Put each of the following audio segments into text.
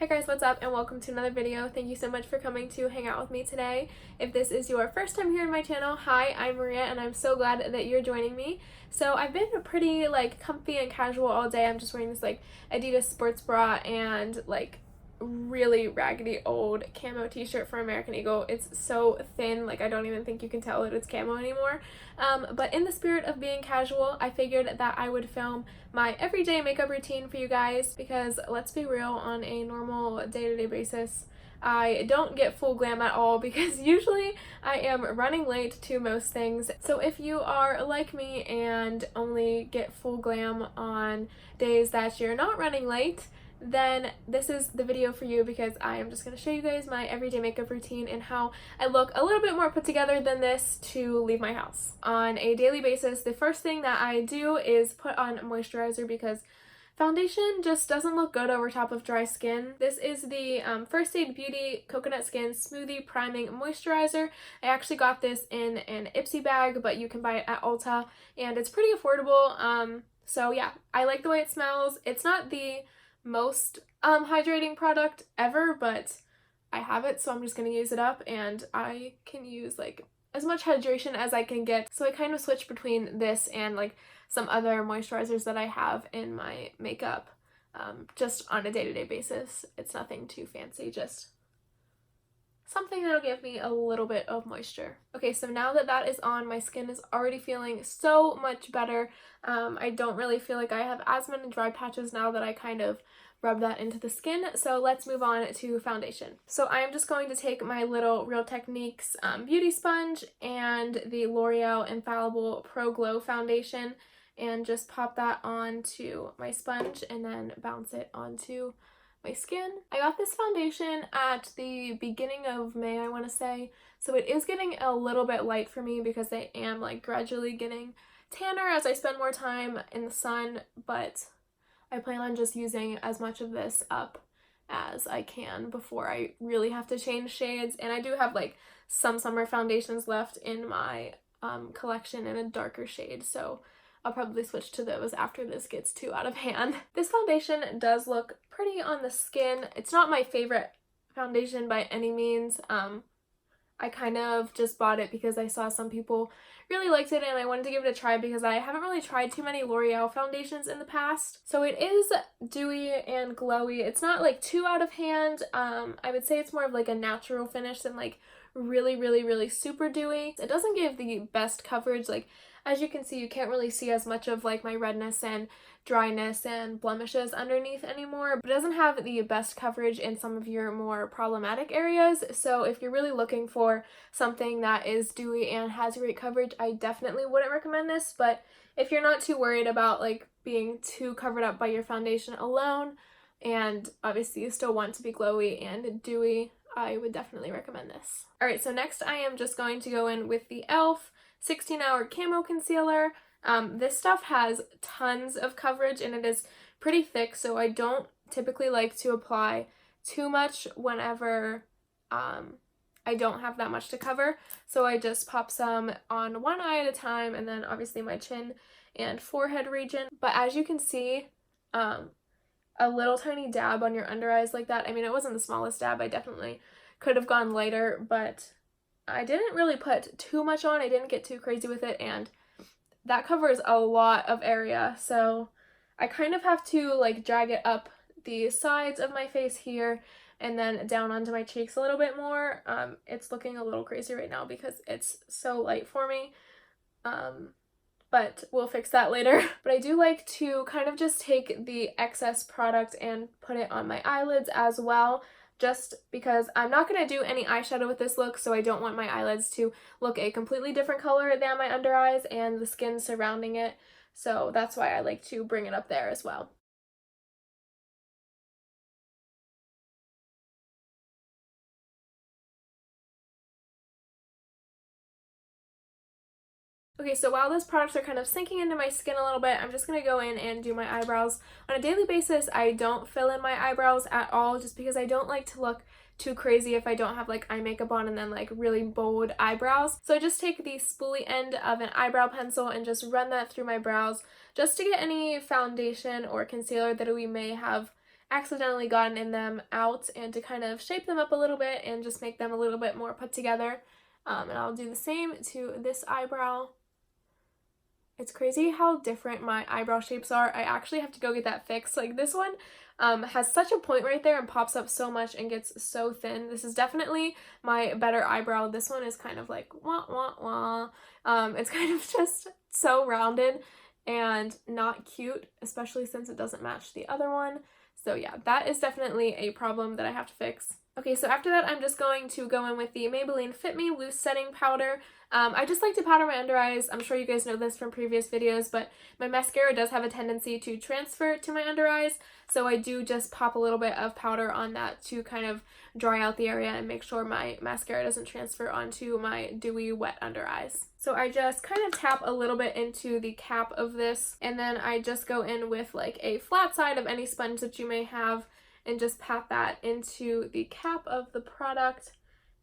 Hi guys, what's up and welcome to another video. Thank you so much for coming to hang out with me today. If this is your first time here in my channel, hi, I'm Maria and I'm so glad that you're joining me. So I've been pretty comfy and casual all day. I'm just wearing this Adidas sports bra and really raggedy old camo t-shirt for American Eagle. It's so thin, I don't even think you can tell that it's camo anymore. But in the spirit of being casual, I figured that I would film my everyday makeup routine for you guys because let's be real, on a normal day-to-day basis, I don't get full glam at all because usually I am running late to most things. So if you are like me and only get full glam on days that you're not running late, then this is the video for you because I am just going to show you guys my everyday makeup routine and how I look a little bit more put together than this to leave my house. On a daily basis, the first thing that I do is put on moisturizer because foundation just doesn't look good over top of dry skin. This is the First Aid Beauty Coconut Skin Smoothie Priming Moisturizer. I actually got this in an Ipsy bag, but you can buy it at Ulta and it's pretty affordable. So yeah, I like the way it smells. It's not the most hydrating product ever, but I have it, so I'm just gonna use it up and I can use as much hydration as I can get. So I kind of switch between this and some other moisturizers that I have in my makeup just on a day-to-day basis. It's nothing too fancy, just something that'll give me a little bit of moisture. Okay, so now that that is on, my skin is already feeling so much better. I don't really feel like I have as many dry patches now that I kind of rub that into the skin. So let's move on to foundation. So I am just going to take my little Real Techniques beauty sponge and the L'Oreal Infallible Pro Glow foundation and just pop that onto my sponge and then bounce it onto my skin. I got this foundation at the beginning of May, I want to say, so it is getting a little bit light for me because I am gradually getting tanner as I spend more time in the sun, but I plan on just using as much of this up as I can before I really have to change shades. And I do have some summer foundations left in my collection in a darker shade, so I'll probably switch to those after this gets too out of hand. This foundation does look pretty on the skin. It's not my favorite foundation by any means. I kind of just bought it because I saw some people really liked it and I wanted to give it a try because I haven't really tried too many L'Oreal foundations in the past. So it is dewy and glowy. It's not too out of hand. I would say it's more of a natural finish than really super dewy. It doesn't give the best coverage. As you can see, you can't really see as much of my redness and dryness and blemishes underneath anymore, but it doesn't have the best coverage in some of your more problematic areas. So if you're really looking for something that is dewy and has great coverage, I definitely wouldn't recommend this. But if you're not too worried about being too covered up by your foundation alone, and obviously you still want to be glowy and dewy, I would definitely recommend this. Alright, so next I am just going to go in with the e.l.f. 16-Hour Camo Concealer. This stuff has tons of coverage and it is pretty thick, so I don't typically like to apply too much whenever I don't have that much to cover. So I just pop some on one eye at a time and then obviously my chin and forehead region. But as you can see, a little tiny dab on your under eyes like that. I mean, it wasn't the smallest dab. I definitely could have gone lighter, but I didn't really put too much on. I didn't get too crazy with it, and that covers a lot of area. So I kind of have to drag it up the sides of my face here and then down onto my cheeks a little bit more. It's looking a little crazy right now because it's so light for me. But we'll fix that later. But I do like to kind of just take the excess product and put it on my eyelids as well, just because I'm not going to do any eyeshadow with this look, so I don't want my eyelids to look a completely different color than my under eyes and the skin surrounding it. So that's why I like to bring it up there as well. Okay, so while those products are kind of sinking into my skin a little bit, I'm just going to go in and do my eyebrows. On a daily basis, I don't fill in my eyebrows at all just because I don't like to look too crazy if I don't have eye makeup on and then really bold eyebrows. So I just take the spoolie end of an eyebrow pencil and just run that through my brows just to get any foundation or concealer that we may have accidentally gotten in them out, and to kind of shape them up a little bit and just make them a little bit more put together. And I'll do the same to this eyebrow. It's crazy how different my eyebrow shapes are. I actually have to go get that fixed. Like this one has such a point right there and pops up so much and gets so thin. This is definitely my better eyebrow. This one is kind of like wah wah wah. It's kind of just so rounded and not cute, especially since it doesn't match the other one. So yeah, that is definitely a problem that I have to fix. Okay, so after that, I'm just going to go in with the Maybelline Fit Me Loose Setting Powder. I just like to powder my under eyes. I'm sure you guys know this from previous videos, but my mascara does have a tendency to transfer to my under eyes, so I do just pop a little bit of powder on that to kind of dry out the area and make sure my mascara doesn't transfer onto my dewy, wet under eyes. So I just kind of tap a little bit into the cap of this, and then I just go in with like a flat side of any sponge that you may have, and just pat that into the cap of the product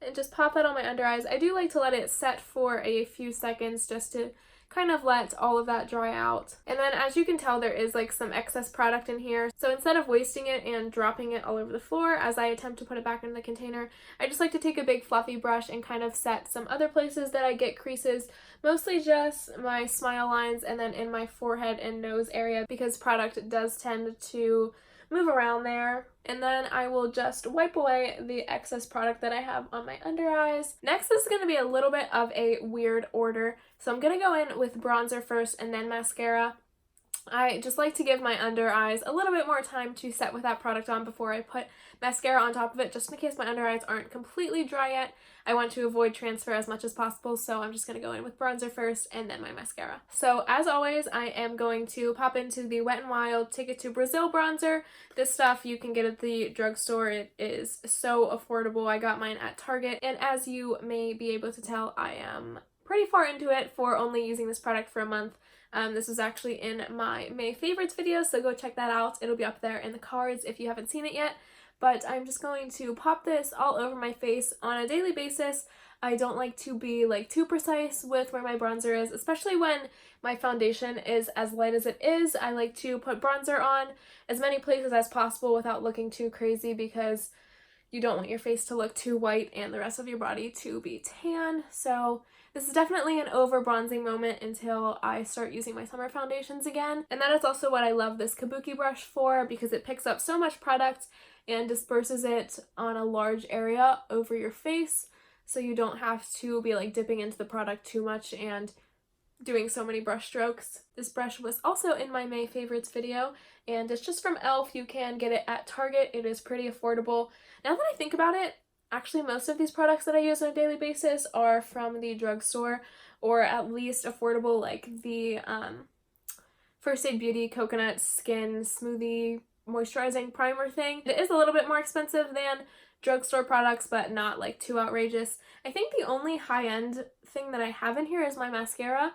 and just pop that on my under eyes. I do like to let it set for a few seconds just to kind of let all of that dry out. And then as you can tell, there is like some excess product in here. So instead of wasting it and dropping it all over the floor as I attempt to put it back in the container, I just like to take a big fluffy brush and kind of set some other places that I get creases, mostly just my smile lines and then in my forehead and nose area, because product does tend to move around there. And then I will just wipe away the excess product that I have on my under eyes. Next is going to be a little bit of a weird order. So I'm going to go in with bronzer first and then mascara. I just like to give my under eyes a little bit more time to set with that product on before I put mascara on top of it, just in case my under eyes aren't completely dry yet. I want to avoid transfer as much as possible, so I'm just going to go in with bronzer first and then my mascara. So as always, I am going to pop into the Wet n Wild Take It to Brazil bronzer. This stuff you can get at the drugstore. It is so affordable. I got mine at Target, and as you may be able to tell, I am pretty far into it for only using this product for a month. This was actually in my May favorites video, so go check that out. It'll be up there in the cards if you haven't seen it yet. But I'm just going to pop this all over my face on a daily basis. I don't like to be like too precise with where my bronzer is, especially when my foundation is as light as it is. I like to put bronzer on as many places as possible without looking too crazy, because you don't want your face to look too white and the rest of your body to be tan. So this is definitely an over bronzing moment until I start using my summer foundations again. And that is also what I love this kabuki brush for, because it picks up so much product and disperses it on a large area over your face, so you don't have to be like dipping into the product too much and doing so many brush strokes. This brush was also in my May favorites video, and it's just from e.l.f. You can get it at Target. It is pretty affordable. Now that I think about it, actually most of these products that I use on a daily basis are from the drugstore, or at least affordable, like the First Aid Beauty Coconut Skin Smoothie Moisturizing Primer thing. It is a little bit more expensive than drugstore products, but not like too outrageous. I think the only high-end thing that I have in here is my mascara.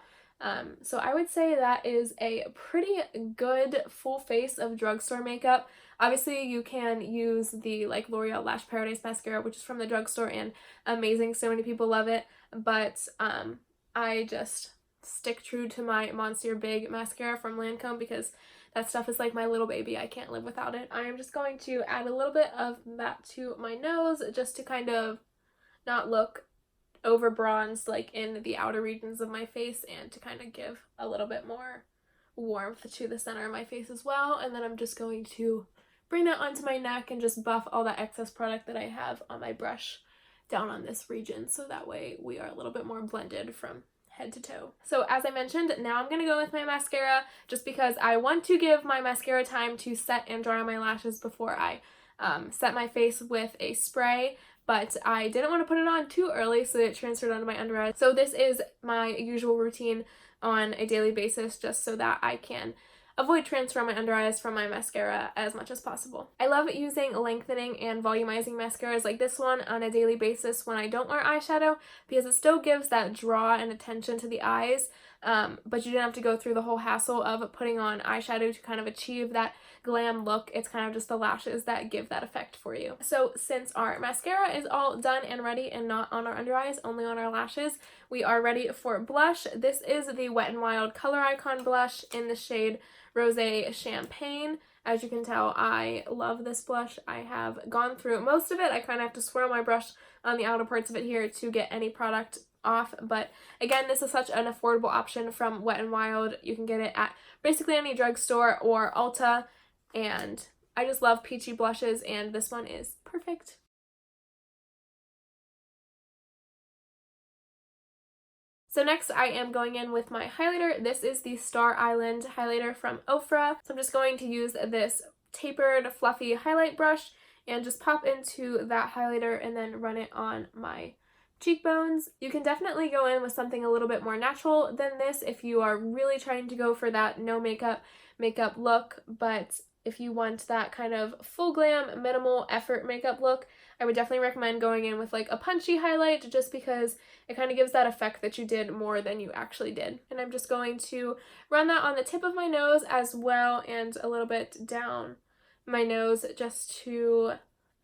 So I would say that is a pretty good full face of drugstore makeup. Obviously, you can use the like L'Oreal Lash Paradise mascara, which is from the drugstore and amazing. So many people love it, but I just stick true to my Monsieur Big mascara from Lancome, because that stuff is like my little baby. I can't live without it. I am just going to add a little bit of that to my nose just to kind of not look over bronzed like in the outer regions of my face, and to kind of give a little bit more warmth to the center of my face as well. And then I'm just going to bring that onto my neck and just buff all that excess product that I have on my brush down on this region, so that way we are a little bit more blended from head to toe. So as I mentioned, now I'm going to go with my mascara, just because I want to give my mascara time to set and dry on my lashes before I set my face with a spray, but I didn't want to put it on too early so that it transferred onto my under eyes. So this is my usual routine on a daily basis, just so that I can avoid transfer on my under eyes from my mascara as much as possible. I love using lengthening and volumizing mascaras like this one on a daily basis when I don't wear eyeshadow, because it still gives that draw and attention to the eyes, but you don't have to go through the whole hassle of putting on eyeshadow to kind of achieve that glam look. It's kind of just the lashes that give that effect for you. So since our mascara is all done and ready and not on our under eyes, only on our lashes, we are ready for blush. This is the Wet n Wild Color Icon blush in the shade Rosé Champagne. As you can tell, I love this blush. I have gone through most of it. I kind of have to swirl my brush on the outer parts of it here to get any product off, but again, this is such an affordable option from Wet n Wild. You can get it at basically any drugstore or Ulta, and I just love peachy blushes, and this one is perfect. So next I am going in with my highlighter. This is the Star Island highlighter from Ofra. So I'm just going to use this tapered, fluffy highlight brush and just pop into that highlighter and then run it on my cheekbones. You can definitely go in with something a little bit more natural than this if you are really trying to go for that no makeup look, but if you want that kind of full glam, minimal effort makeup look, I would definitely recommend going in with like a punchy highlight just because it kind of gives that effect that you did more than you actually did. And I'm just going to run that on the tip of my nose as well and a little bit down my nose just to,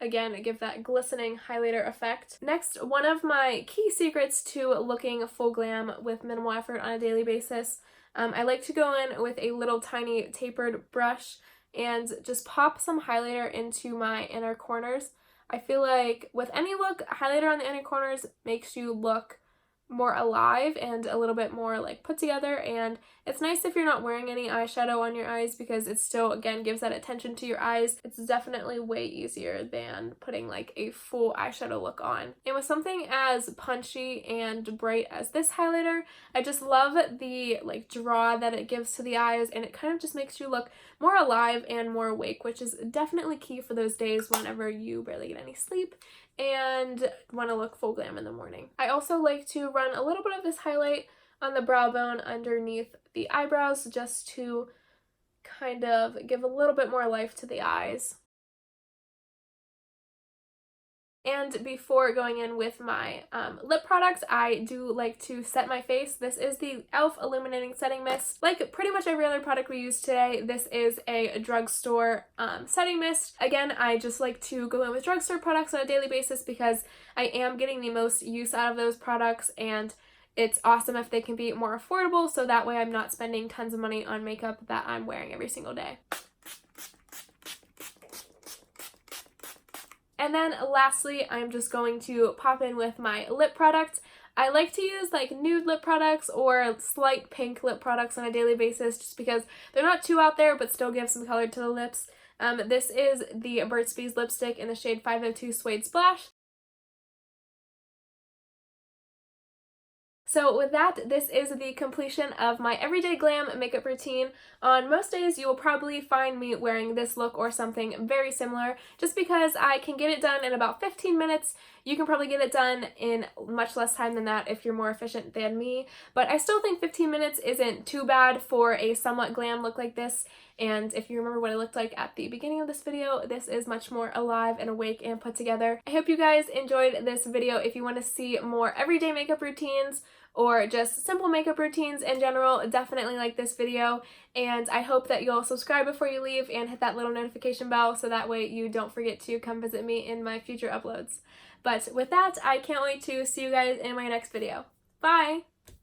again, give that glistening highlighter effect. Next, one of my key secrets to looking full glam with minimal effort on a daily basis, I like to go in with a little tiny tapered brush and just pop some highlighter into my inner corners. I feel like with any look, highlighter on the inner corners makes you look more alive and a little bit more like put together, and it's nice if you're not wearing any eyeshadow on your eyes because it still, again, gives that attention to your eyes. It's definitely way easier than putting like a full eyeshadow look on. And with something as punchy and bright as this highlighter, I just love the like draw that it gives to the eyes, and it kind of just makes you look more alive and more awake, which is definitely key for those days whenever you barely get any sleep and want to look full glam in the morning. I also like to run a little bit of this highlight on the brow bone underneath the eyebrows just to kind of give a little bit more life to the eyes. And before going in with my lip products, I do like to set my face. This is the e.l.f. Illuminating Setting Mist. Like pretty much every other product we use today, this is a drugstore setting mist. Again, I just like to go in with drugstore products on a daily basis because I am getting the most use out of those products, and it's awesome if they can be more affordable, so that way I'm not spending tons of money on makeup that I'm wearing every single day. And then lastly, I'm just going to pop in with my lip products. I like to use like nude lip products or slight pink lip products on a daily basis just because they're not too out there but still give some color to the lips. This is the Burt's Bees lipstick in the shade 502 Suede Splash. So with that, this is the completion of my everyday glam makeup routine. On most days, you will probably find me wearing this look or something very similar, just because I can get it done in about 15 minutes. You can probably get it done in much less time than that if you're more efficient than me, but I still think 15 minutes isn't too bad for a somewhat glam look like this. And if you remember what I looked like at the beginning of this video, this is much more alive and awake and put together. I hope you guys enjoyed this video. If you want to see more everyday makeup routines or just simple makeup routines in general, definitely like this video. And I hope that you'll subscribe before you leave and hit that little notification bell so that way you don't forget to come visit me in my future uploads. But with that, I can't wait to see you guys in my next video. Bye!